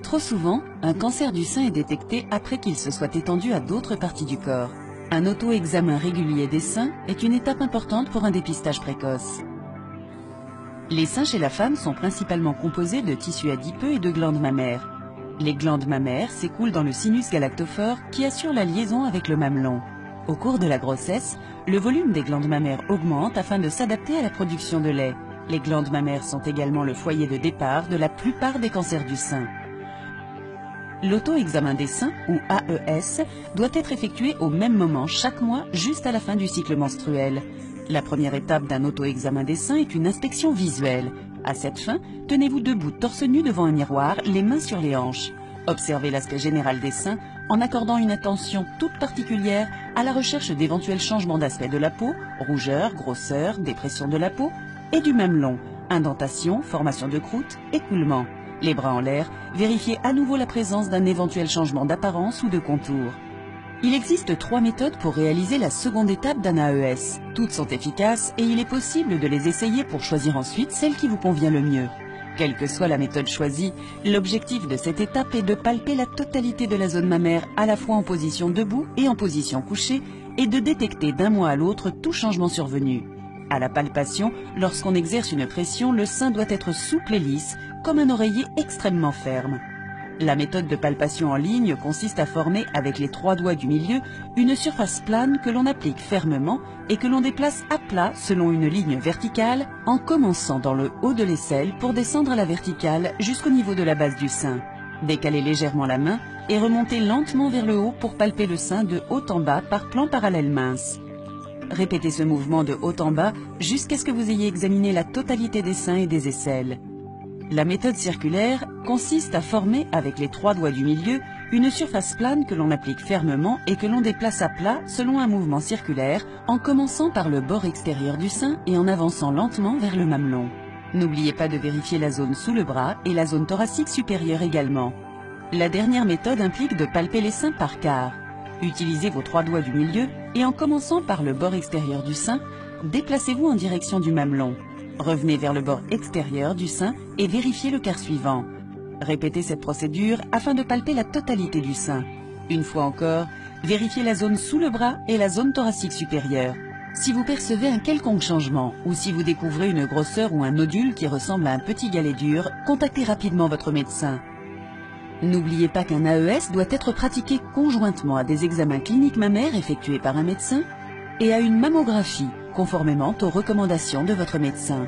Trop souvent, un cancer du sein est détecté après qu'il se soit étendu à d'autres parties du corps. Un auto-examen régulier des seins est une étape importante pour un dépistage précoce. Les seins chez la femme sont principalement composés de tissus adipeux et de glandes mammaires. Les glandes mammaires s'écoulent dans le sinus galactophore qui assure la liaison avec le mamelon. Au cours de la grossesse, le volume des glandes mammaires augmente afin de s'adapter à la production de lait. Les glandes mammaires sont également le foyer de départ de la plupart des cancers du sein. L'auto-examen des seins, ou AES, doit être effectué au même moment chaque mois, juste à la fin du cycle menstruel. La première étape d'un auto-examen des seins est une inspection visuelle. À cette fin, tenez-vous debout torse nu devant un miroir, les mains sur les hanches. Observez l'aspect général des seins en accordant une attention toute particulière à la recherche d'éventuels changements d'aspect de la peau, rougeur, grosseur, dépression de la peau et du mamelon, indentation, formation de croûte, écoulement. Les bras en l'air, vérifiez à nouveau la présence d'un éventuel changement d'apparence ou de contour. Il existe 3 méthodes pour réaliser la seconde étape d'un AES. Toutes sont efficaces et il est possible de les essayer pour choisir ensuite celle qui vous convient le mieux. Quelle que soit la méthode choisie, l'objectif de cette étape est de palper la totalité de la zone mammaire à la fois en position debout et en position couchée et de détecter d'un mois à l'autre tout changement survenu. À la palpation, lorsqu'on exerce une pression, le sein doit être souple et lisse, comme un oreiller extrêmement ferme. La méthode de palpation en ligne consiste à former avec les 3 doigts du milieu une surface plane que l'on applique fermement et que l'on déplace à plat selon une ligne verticale en commençant dans le haut de l'aisselle pour descendre à la verticale jusqu'au niveau de la base du sein. Décalez légèrement la main et remontez lentement vers le haut pour palper le sein de haut en bas par plan parallèle mince. Répétez ce mouvement de haut en bas jusqu'à ce que vous ayez examiné la totalité des seins et des aisselles. La méthode circulaire consiste à former avec les 3 doigts du milieu une surface plane que l'on applique fermement et que l'on déplace à plat selon un mouvement circulaire en commençant par le bord extérieur du sein et en avançant lentement vers le mamelon. N'oubliez pas de vérifier la zone sous le bras et la zone thoracique supérieure également. La dernière méthode implique de palper les seins par quart. Utilisez vos 3 doigts du milieu et en commençant par le bord extérieur du sein, déplacez-vous en direction du mamelon. Revenez vers le bord extérieur du sein et vérifiez le quart suivant. Répétez cette procédure afin de palper la totalité du sein. Une fois encore, vérifiez la zone sous le bras et la zone thoracique supérieure. Si vous percevez un quelconque changement ou si vous découvrez une grosseur ou un nodule qui ressemble à un petit galet dur, contactez rapidement votre médecin. N'oubliez pas qu'un AES doit être pratiqué conjointement à des examens cliniques mammaires effectués par un médecin et à une mammographie, conformément aux recommandations de votre médecin.